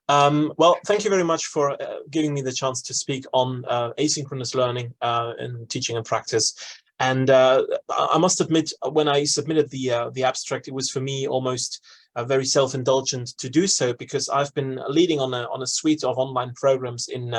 Well, thank you very much for giving me the chance to speak on asynchronous learning in teaching and practice. And I must admit, when I submitted the abstract, it was for me almost very self-indulgent to do so, because I've been leading on a suite of online programs in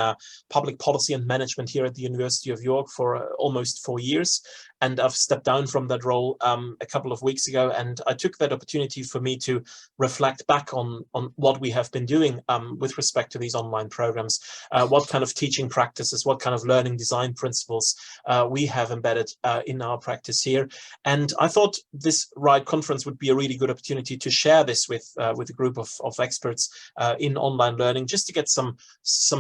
public policy and management here at the University of York for almost 4 years. And I've stepped down from that role a couple of weeks ago, and I took that opportunity for me to reflect back on what we have been doing with respect to these online programs, what kind of teaching practices, what kind of learning design principles we have embedded in our practice here. And I thought this RIDE conference would be a really good opportunity to share this with a group of experts in online learning, just to get some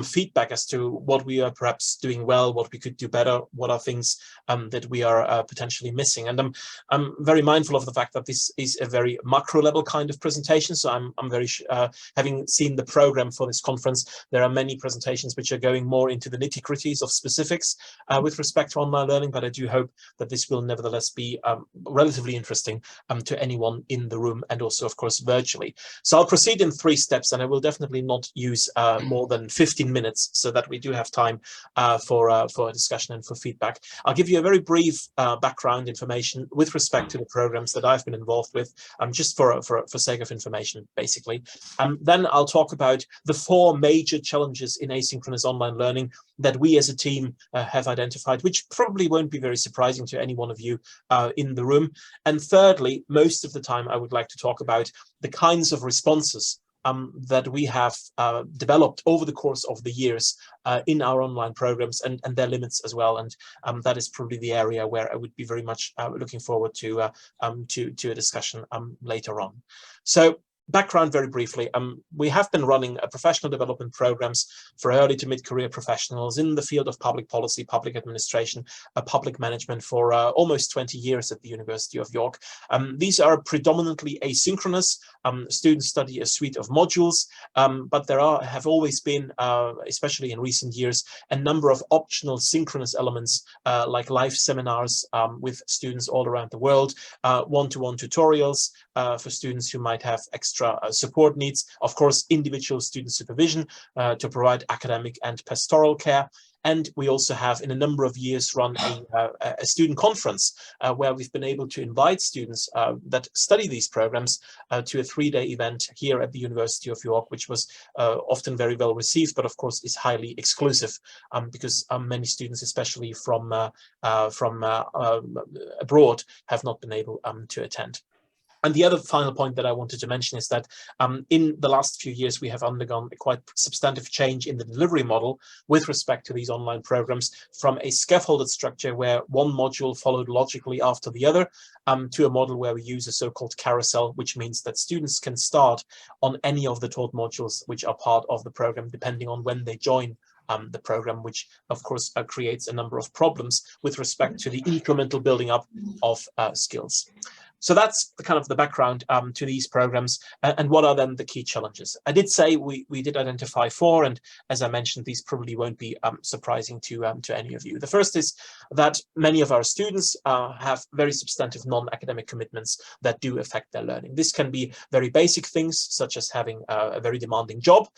feedback as to what we are perhaps doing well, what we could do better, what are things that we are potentially missing. And I'm very mindful of the fact that this is a very macro level kind of presentation. So I'm very having seen the program for this conference, there are many presentations which are going more into the nitty-gritties of specifics with respect to online learning, but I do hope that this will nevertheless be relatively interesting to anyone in the room, and also of course virtually. So I'll proceed in 3 steps, and I will definitely not use more than 15 minutes, so that we do have time for a discussion and for feedback. I'll give you a very brief background information with respect to the programs that I've been involved with, just for sake of information, basically. Then I'll talk about the 4 major challenges in asynchronous online learning that we as a team have identified, which probably won't be very surprising to any one of you in the room. And thirdly, most of the time, I would like to talk about the kinds of responses that we have developed over the course of the years in our online programs, and their limits as well. And that is probably the area where I would be very much looking forward to a discussion later on. So, background very briefly, we have been running professional development programs for early to mid-career professionals in the field of public policy, public administration, public management for almost 20 years at the University of York. These are predominantly asynchronous. Students study a suite of modules, but there have always been, especially in recent years, a number of optional synchronous elements like live seminars with students all around the world, one-to-one tutorials for students who might have extra support needs, of course, individual student supervision to provide academic and pastoral care. And we also have, in a number of years, run a student conference where we've been able to invite students that study these programs to a 3-day event here at the University of York, which was often very well received, but of course is highly exclusive because many students, especially from abroad, have not been able to attend. And the other final point that I wanted to mention is that in the last few years, we have undergone a quite substantive change in the delivery model with respect to these online programs, from a scaffolded structure where one module followed logically after the other to a model where we use a so-called carousel, which means that students can start on any of the taught modules which are part of the program, depending on when they join the program, which of course creates a number of problems with respect to the incremental building up of skills. So that's the kind of the background to these programs. And what are then the key challenges? I did say we did identify 4, and as I mentioned, these probably won't be surprising to any of you. The first is that many of our students have very substantive non-academic commitments that do affect their learning. This can be very basic things, such as having a very demanding job,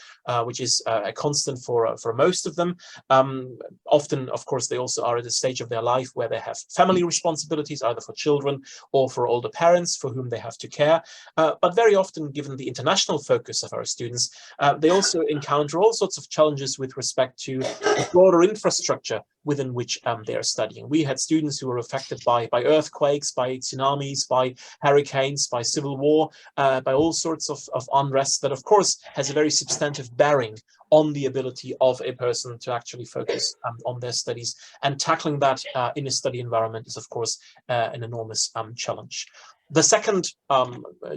which is a constant for most of them. Often, of course, they also are at a stage of their life where they have family responsibilities, either for children or for older parents for whom they have to care. But very often, given the international focus of our students, they also encounter all sorts of challenges with respect to the broader infrastructure within which they are studying. We had students who were affected by earthquakes, by tsunamis, by hurricanes, by civil war, by all sorts of unrest that, of course, has a very substantive bearing on the ability of a person to actually focus on their studies. And tackling that in a study environment is, of course, an enormous challenge. The second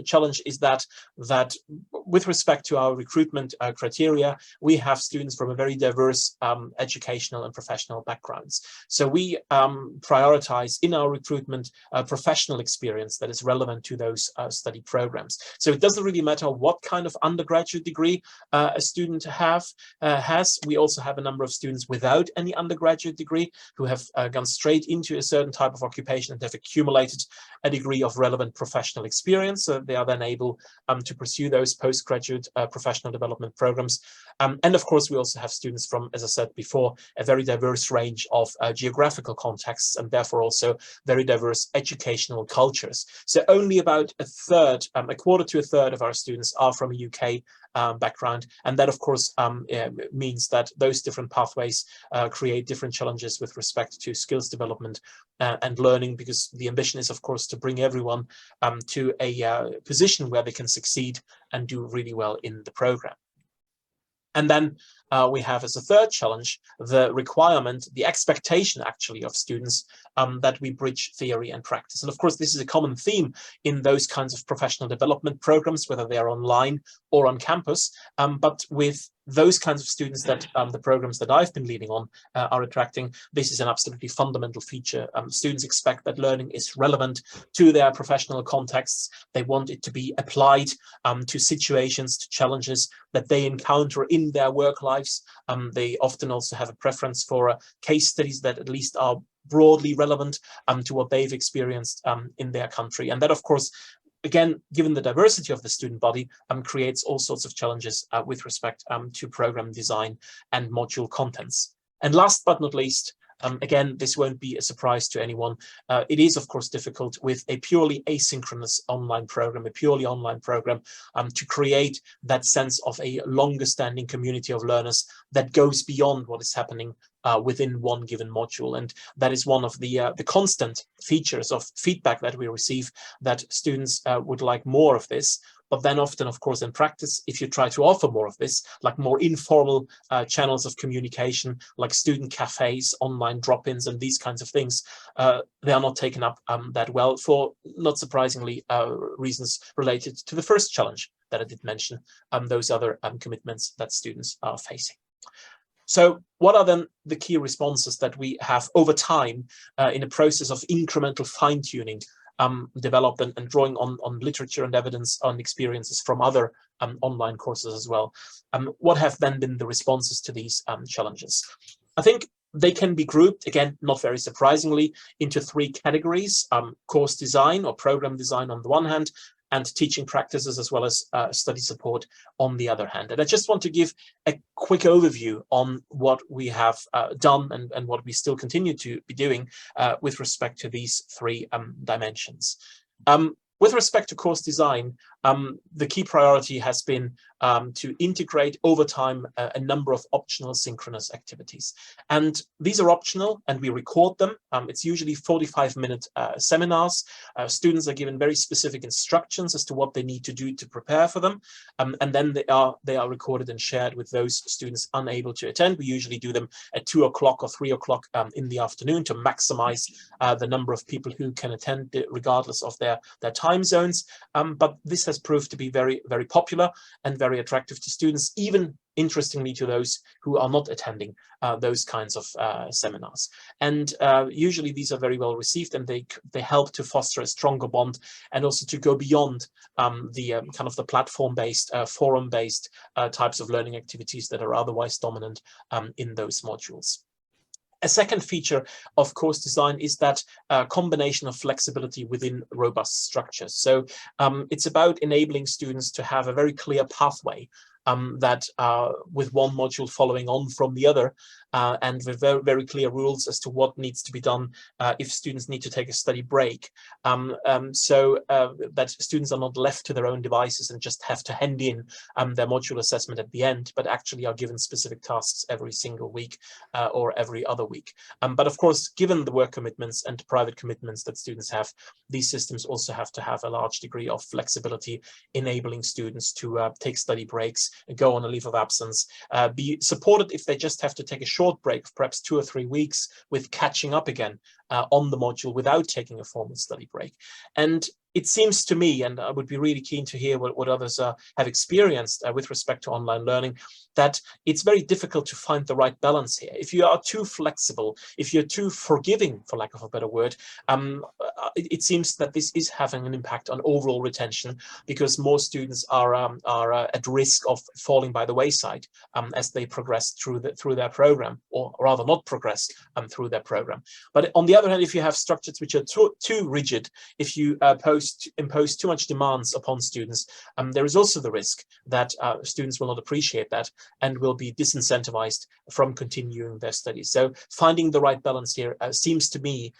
challenge is that with respect to our recruitment criteria, we have students from a very diverse educational and professional backgrounds. So we prioritize in our recruitment professional experience that is relevant to those study programs. So it doesn't really matter what kind of undergraduate degree a student has. We also have a number of students without any undergraduate degree who have gone straight into a certain type of occupation and have accumulated a degree of relevant relevant professional experience. So they are then able to pursue those postgraduate professional development programs. And of course, we also have students from, as I said before, a very diverse range of geographical contexts, and therefore also very diverse educational cultures. So only about a quarter to a third of our students are from a UK background, and that of course means that those different pathways create different challenges with respect to skills development and learning, because the ambition is of course to bring everyone to a position where they can succeed and do really well in the program. And then we have as a third challenge the requirement, the expectation actually of students that we bridge theory and practice. And of course, this is a common theme in those kinds of professional development programs, whether they are online or on campus. But with those kinds of students that the programs that I've been leading on are attracting, this is an absolutely fundamental feature. Students expect that learning is relevant to their professional contexts. They want it to be applied to situations, to challenges that they encounter in their work lives. They often also have a preference for case studies that at least are broadly relevant to what they've experienced in their country. And that, of course, again, given the diversity of the student body, creates all sorts of challenges with respect to program design and module contents. And last but not least, again, this won't be a surprise to anyone. It is, of course, difficult with a purely asynchronous online program, to create that sense of a longer standing community of learners that goes beyond what is happening within one given module. And that is one of the constant features of feedback that we receive, that students would like more of this. But then often, of course, in practice, if you try to offer more of this, like more informal channels of communication, like student cafes, online drop-ins, and these kinds of things, they are not taken up that well for, not surprisingly, reasons related to the first challenge that I did mention, those other commitments that students are facing. So what are then the key responses that we have over time in a process of incremental fine-tuning developed and drawing on literature and evidence on experiences from other online courses as well? What have then been the responses to these challenges? I think they can be grouped, again, not very surprisingly, into three categories: course design or program design on the one hand, and teaching practices as well as study support on the other hand. And I just want to give a quick overview on what we have done and what we still continue to be doing with respect to these three dimensions. With respect to course design, the key priority has been to integrate over time a number of optional synchronous activities. And these are optional and we record them. It's usually 45-minute seminars. Students are given very specific instructions as to what they need to do to prepare for them. And then they are recorded and shared with those students unable to attend. We usually do them at 2 o'clock or 3 o'clock in the afternoon to maximize the number of people who can attend regardless of their time zones. But this has proved to be very, very popular and very attractive to students, even interestingly to those who are not attending those kinds of seminars. And usually these are very well received, and they help to foster a stronger bond and also to go beyond the kind of the platform-based, forum-based types of learning activities that are otherwise dominant in those modules. A second feature of course design is that combination of flexibility within robust structures. So it's about enabling students to have a very clear pathway that with one module following on from the other, and with very, very clear rules as to what needs to be done if students need to take a study break, so that students are not left to their own devices and just have to hand in their module assessment at the end, but actually are given specific tasks every single week or every other week. But of course, given the work commitments and private commitments that students have, these systems also have to have a large degree of flexibility, enabling students to take study breaks, go on a leave of absence, be supported if they just have to take a short break, perhaps 2 or 3 weeks, with catching up again on the module without taking a formal study break. And it seems to me, and I would be really keen to hear what others have experienced with respect to online learning, that it's very difficult to find the right balance here. If you are too flexible, if you're too forgiving, for lack of a better word, it seems that this is having an impact on overall retention, because more students are at risk of falling by the wayside as they progress through their program, or rather not progress through their program. But on the other hand, if you have structures which are too rigid, if you pose impose too much demands upon students, there is also the risk that students will not appreciate that and will be disincentivized from continuing their studies. So finding the right balance here seems to me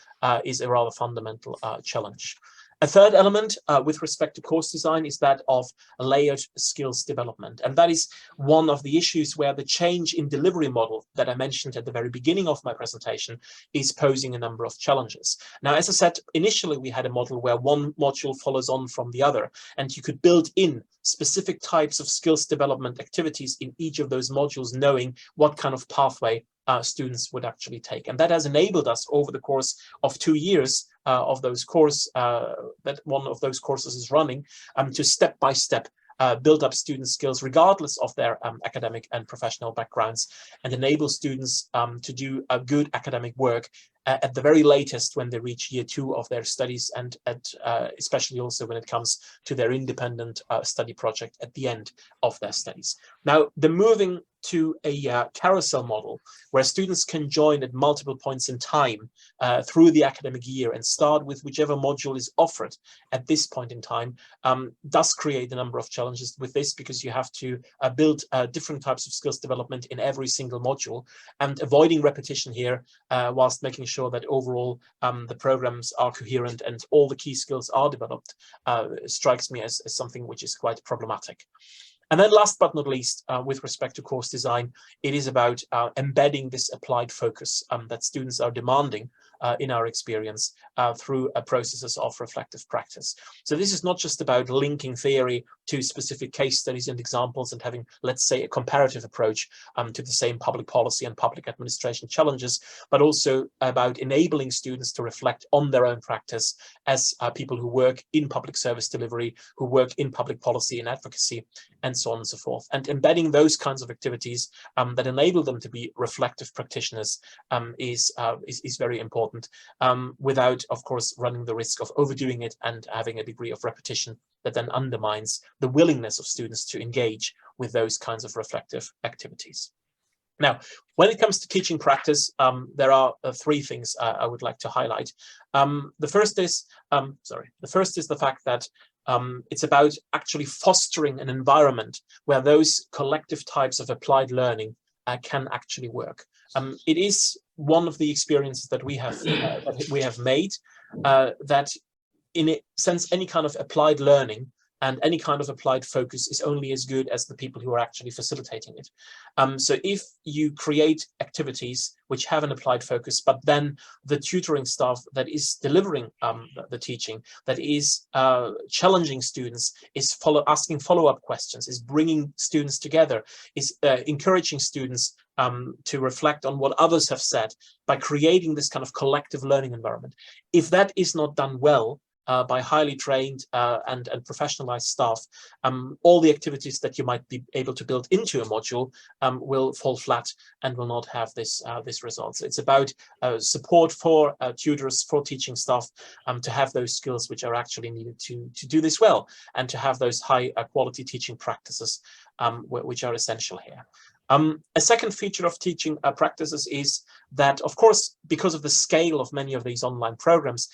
is a rather fundamental challenge. A third element with respect to course design is that of layered skills development. And that is one of the issues where the change in delivery model that I mentioned at the very beginning of my presentation is posing a number of challenges. Now, as I said, initially we had a model where one module follows on from the other, and you could build in specific types of skills development activities in each of those modules, knowing what kind of pathway students would actually take. And that has enabled us over the course of 2 years of those course, that one of those courses is running, to step by step build up student skills regardless of their academic and professional backgrounds, and enable students to do a good academic work at the very latest when they reach year 2 of their studies, and especially also when it comes to their independent study project at the end of their studies. Now, the moving to a carousel model where students can join at multiple points in time through the academic year and start with whichever module is offered at this point in time does create a number of challenges with this, because you have to build different types of skills development in every single module, and avoiding repetition here whilst making sure that overall the programs are coherent and all the key skills are developed strikes me as something which is quite problematic. And then last but not least, with respect to course design, it is about embedding this applied focus that students are demanding in our experience through processes of reflective practice. So this is not just about linking theory to specific case studies and examples and having, let's say, a comparative approach to the same public policy and public administration challenges, but also about enabling students to reflect on their own practice as people who work in public service delivery, who work in public policy and advocacy, and so on and so forth. And embedding those kinds of activities that enable them to be reflective practitioners is very important, without, of course, running the risk of overdoing it and having a degree of repetition that then undermines the willingness of students to engage with those kinds of reflective activities. Now, when it comes to teaching practice, there are 3 things I would like to highlight. The first is the fact that it's about actually fostering an environment where those collective types of applied learning can actually work. It is one of the experiences that we have made that, in a sense, any kind of applied learning and any kind of applied focus is only as good as the people who are actually facilitating it. So if you create activities which have an applied focus, but then the tutoring staff that is delivering the teaching, that is challenging students, is asking follow-up questions, is bringing students together, is encouraging students to reflect on what others have said, by creating this kind of collective learning environment. If that is not done well, by highly trained and professionalized staff, all the activities that you might be able to build into a module will fall flat and will not have this result. So it's about support for tutors, for teaching staff, to have those skills which are actually needed to do this well, and to have those high quality teaching practices which are essential here. A second feature of teaching practices is that, of course, because of the scale of many of these online programs,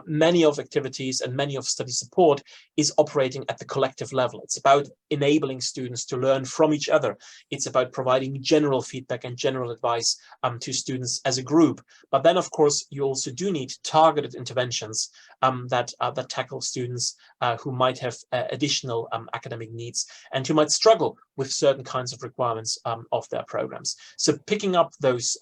many of activities and many of study support is operating at the collective level. It's about enabling students to learn from each other. It's about providing general feedback and general advice to students as a group. But then, of course, you also do need targeted interventions that tackle students who might have additional academic needs and who might struggle with certain kinds of requirements of their programs. So picking up those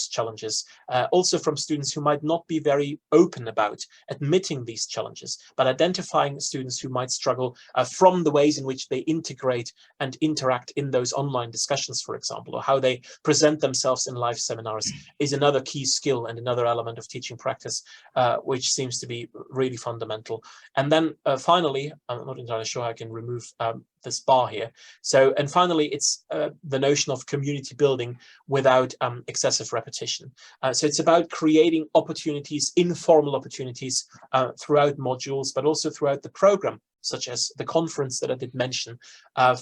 challenges, also from students who might not be very open about admitting these challenges, but identifying students who might struggle from the ways in which they integrate and interact in those online discussions, for example, or how they present themselves in live seminars, is another key skill and another element of teaching practice, which seems to be really fundamental. And then finally, I'm not entirely sure I can remove this bar here. So, and finally, it's the notion of community building without excessive repetition. So it's about creating opportunities, informal opportunities throughout modules, but also throughout the program, such as the conference that I did mention,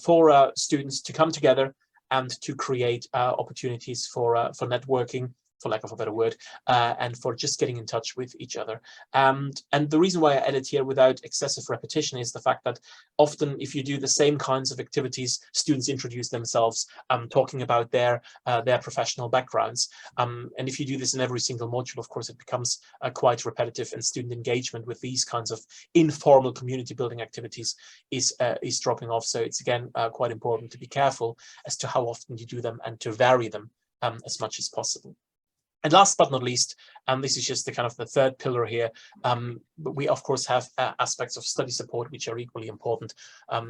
for students to come together and to create opportunities for networking, for lack of a better word, and for just getting in touch with each other. And the reason why I added here without excessive repetition is the fact that often if you do the same kinds of activities, students introduce themselves, talking about their professional backgrounds. And if you do this in every single module, of course, it becomes quite repetitive, and student engagement with these kinds of informal community building activities is dropping off. So it's again quite important to be careful as to how often you do them and to vary them as much as possible. And last but not least, this is just the kind of the third pillar here, but we of course have aspects of study support which are equally important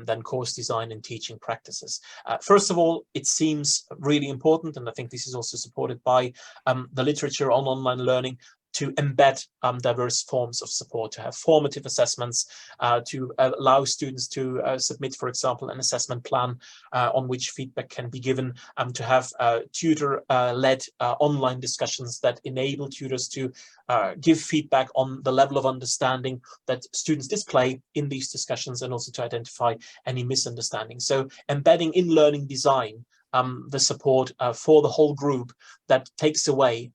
than course design and teaching practices. First of all, it seems really important, and I think this is also supported by the literature on online learning, to embed diverse forms of support, to have formative assessments, to allow students to submit, for example, an assessment plan on which feedback can be given, to have tutor-led online discussions that enable tutors to give feedback on the level of understanding that students display in these discussions, and also to identify any misunderstandings. So embedding in learning design the support for the whole group that takes away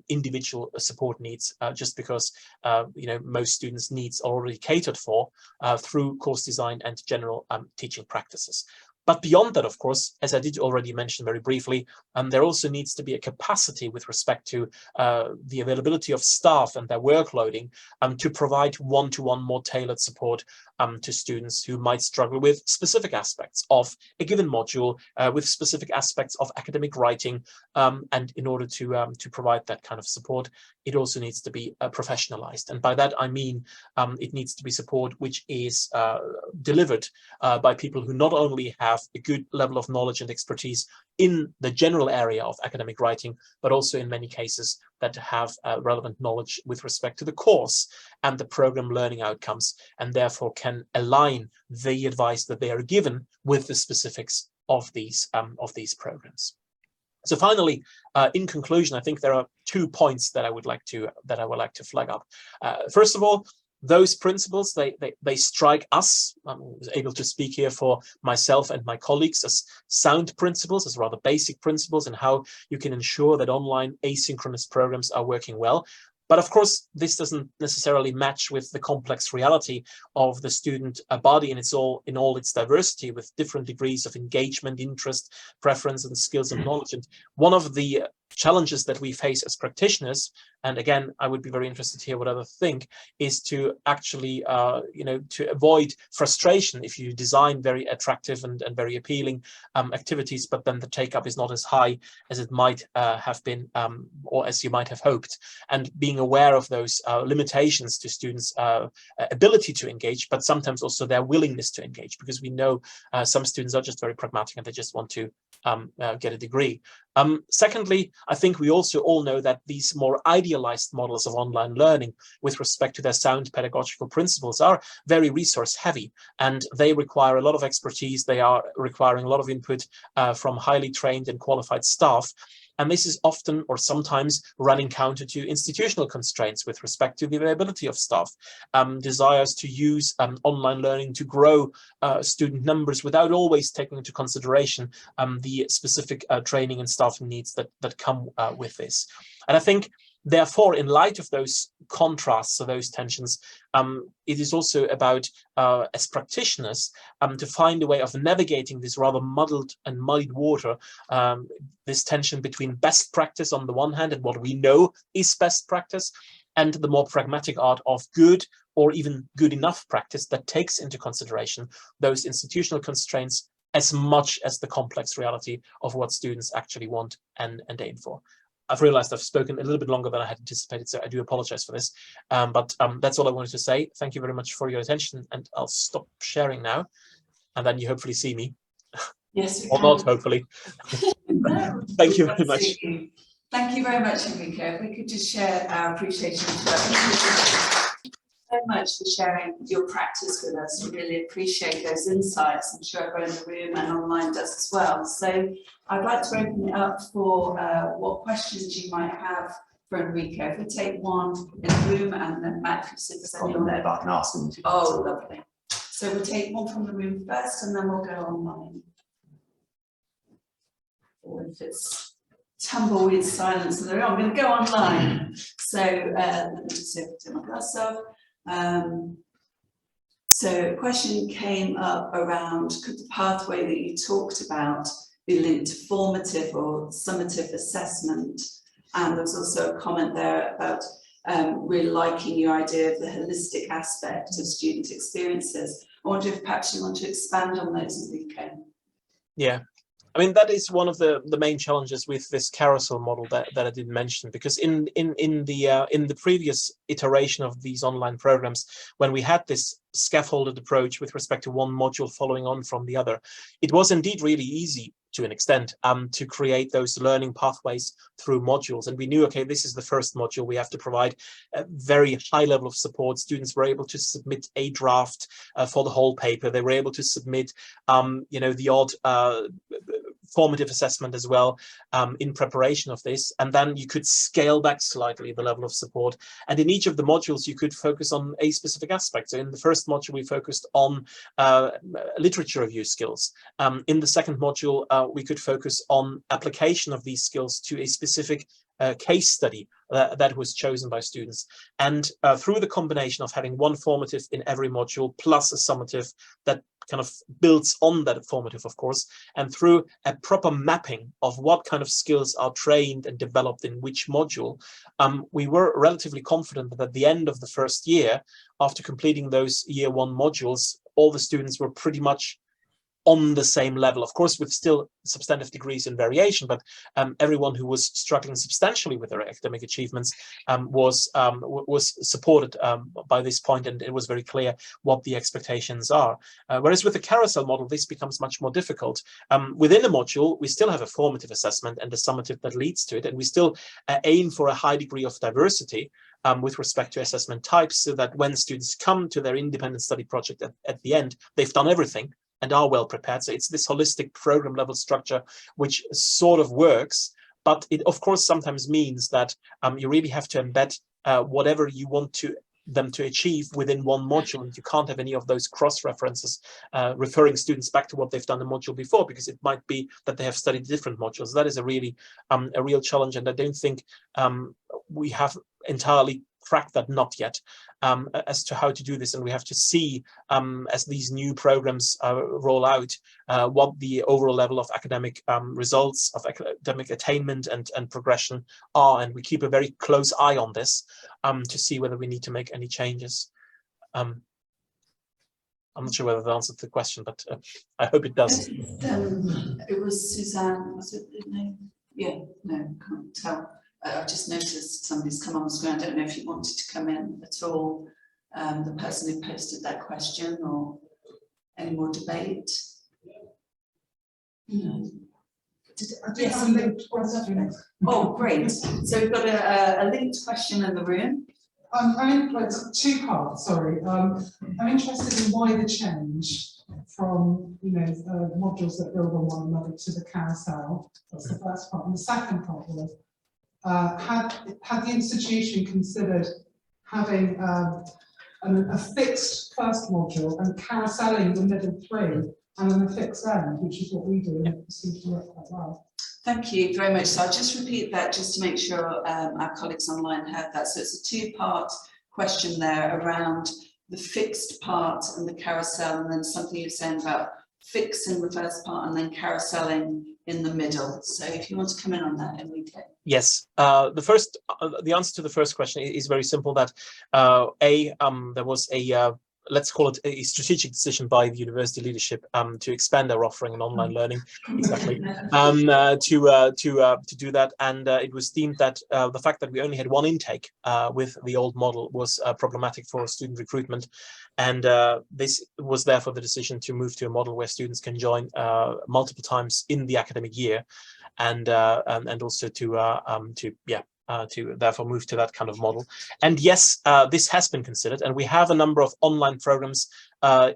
individual support needs, just because most students' needs are already catered for through course design and general teaching practices. But beyond that, of course, as I did already mention very briefly, there also needs to be a capacity with respect to the availability of staff and their workloading to provide one-to-one more tailored support to students who might struggle with specific aspects of a given module, with specific aspects of academic writing. And in order to provide that kind of support, it also needs to be professionalized. And by that, I mean it needs to be support which is delivered by people who not only have a good level of knowledge and expertise in the general area of academic writing, but also in many cases that have relevant knowledge with respect to the course and the program learning outcomes, and therefore can align the advice that they are given with the specifics of these programs. So finally, in conclusion, I think there are 2 points that I would like to flag up. First of all, those principles, they strike us. I was able to speak here for myself and my colleagues as sound principles, as rather basic principles, and how you can ensure that online asynchronous programs are working well. But of course, this doesn't necessarily match with the complex reality of the student body in all its diversity, with different degrees of engagement, interest, preference, and skills and knowledge. And one of the challenges that we face as practitioners, and again, I would be very interested to hear what others think, is to actually, to avoid frustration if you design very attractive and very appealing activities, but then the take-up is not as high as it might have been, or as you might have hoped. And being aware of those limitations to students' ability to engage, but sometimes also their willingness to engage, because we know some students are just very pragmatic and they just want to get a degree. Secondly, I think we also all know that these more idealized models of online learning with respect to their sound pedagogical principles are very resource heavy, and they require a lot of expertise. They are requiring a lot of input from highly trained and qualified staff. And this is often or sometimes running counter to institutional constraints with respect to the availability of staff, desires to use online learning to grow student numbers without always taking into consideration the specific training and staffing needs that come with this. And I think, therefore, in light of those contrasts or those tensions, it is also about, as practitioners, to find a way of navigating this rather muddled and muddied water, this tension between best practice on the one hand and what we know is best practice, and the more pragmatic art of good or even good enough practice that takes into consideration those institutional constraints as much as the complex reality of what students actually want and aim for. I've realized I've spoken a little bit longer than I had anticipated, so I do apologize for this. But that's all I wanted to say. Thank you very much for your attention, and I'll stop sharing now, and then you hopefully see me. Yes, or not, hopefully. No, Thank you very much. Thank you very much, Enrico. If we could just share our appreciation so much for sharing your practice with us. We really appreciate those insights. I'm sure everyone in the room and online does as well. So I'd like to open it up for what questions you might have for Enrico. If we take one in the room, and then Matt, if there's anyone there, I can ask them. Oh, lovely. So we'll take one from the room first, and then we'll go online. Or if it's tumbleweed silence in the room. I'm going to go online. So let me just see if I turn my glass off. So a question came up around, could the pathway that you talked about be linked to formative or summative assessment? And there was also a comment there about really liking your idea of the holistic aspect of student experiences. I wonder if perhaps you want to expand on those, Enrico. Yeah. I mean, that is one of the main challenges with this carousel model that I did mention, because in the previous iteration of these online programs, when we had this scaffolded approach with respect to one module following on from the other, it was indeed really easy to an extent to create those learning pathways through modules. And we knew, okay, this is the first module, we have to provide a very high level of support. Students were able to submit a draft for the whole paper. They were able to submit you know, the odd formative assessment as well in preparation of this, and then you could scale back slightly the level of support, and in each of the modules you could focus on a specific aspect. So in the first module we focused on literature review skills. In the second module we could focus on application of these skills to a specific case study that was chosen by students. And through the combination of having one formative in every module plus a summative that kind of builds on that formative, of course, and through a proper mapping of what kind of skills are trained and developed in which module, we were relatively confident that at the end of the first year, after completing those year one modules, all the students were pretty much on the same level, of course, with still substantive degrees in variation, but everyone who was struggling substantially with their academic achievements was supported by this point, and it was very clear what the expectations are. Whereas with the carousel model, this becomes much more difficult. Within a module, we still have a formative assessment and a summative that leads to it, and we still aim for a high degree of diversity with respect to assessment types, so that when students come to their independent study project at the end, they've done everything and are well prepared. So it's this holistic program level structure which sort of works, but it of course sometimes means that you really have to embed whatever you want them to achieve within one module, and you can't have any of those cross references referring students back to what they've done the module before, because it might be that they have studied different modules. That is a real challenge, and I don't think we have entirely cracked that nut yet as to how to do this, and we have to see as these new programs roll out what the overall level of academic results, of academic attainment and progression are, and we keep a very close eye on this to see whether we need to make any changes. I'm not sure whether that answered the question, but I hope it does. It was Suzanne, was it the name? Yeah, no, can't tell. I've just noticed somebody's come on the screen. I don't know if you wanted to come in at all, the person who posted that question, or any more debate. No. Yes. Oh, great. So we've got a linked question in the room. It's two parts, sorry. I'm interested in why the change from, modules that build on one another to the carousel. That's the first part. And the second part was, had the institution considered having a fixed first module and carouselling the middle three and then a fixed end, which is what we do, and it seems to work quite well. Thank you very much. So I'll just repeat that just to make sure our colleagues online heard that. So it's a two-part question there around the fixed part and the carousel, and then something you're saying about fixing the first part and then carouselling in the middle. So if you want to come in on that, Enrico. Yes, the answer to the first question is very simple. That there was a let's call it a strategic decision by the university leadership to expand our offering in online learning, exactly, to do that, and it was deemed that the fact that we only had one intake with the old model was problematic for student recruitment, and this was therefore the decision to move to a model where students can join multiple times in the academic year, and also to therefore move to that kind of model. And yes, this has been considered, and we have a number of online programs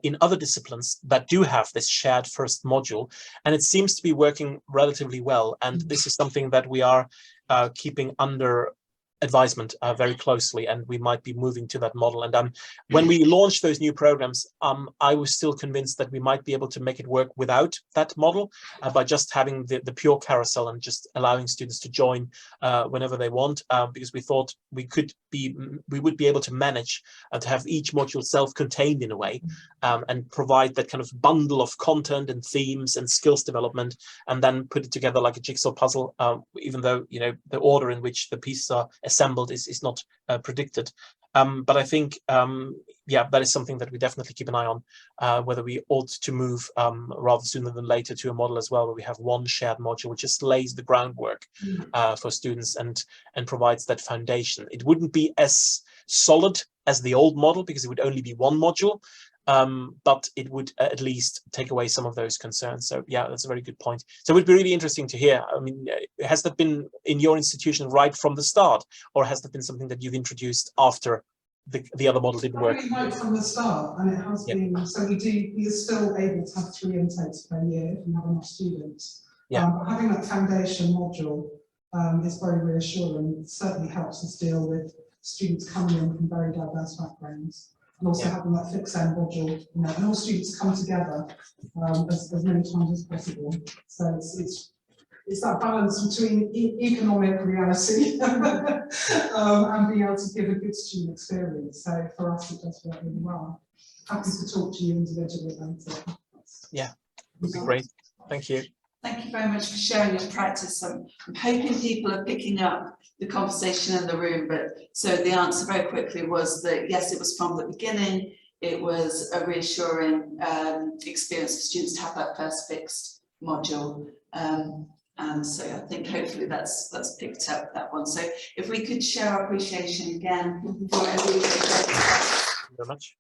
in other disciplines that do have this shared first module, and it seems to be working relatively well. And this is something that we are keeping under advisement very closely, and we might be moving to that model. And when we launched those new programs, I was still convinced that we might be able to make it work without that model, by just having the pure carousel and just allowing students to join whenever they want, because we thought we would be able to manage to have each module self-contained in a way, and provide that kind of bundle of content and themes and skills development, and then put it together like a jigsaw puzzle, even though, you know, the order in which the pieces are assembled is not predicted. But I think, yeah, that is something that we definitely keep an eye on, whether we ought to move rather sooner than later to a model as well, where we have one shared module which just lays the groundwork for students and provides that foundation. It wouldn't be as solid as the old model because it would only be one module, but it would at least take away some of those concerns. So yeah, that's a very good point. So it would be really interesting to hear. I mean, has that been in your institution right from the start, or has that been something that you've introduced after the other model didn't work? Right from the start, and it has been. So we are still able to have 3 intakes per year if we have enough students. But having that foundation module is very reassuring. It certainly helps us deal with students coming in from very diverse backgrounds. And also having that fixed end module, you know, and all students come together as many times as possible. So it's that balance between economic reality and being able to give a good student experience. So for us, it does work really well. Happy to talk to you individually about it. Yeah, would be great. Thank you. Thank you very much for sharing your practice. I'm hoping people are picking up the conversation in the room, but so the answer very quickly was that yes, it was from the beginning. It was a reassuring experience for students to have that first fixed module. And so I think hopefully that's picked up that one. So if we could share our appreciation again for everybody. Thank you very much.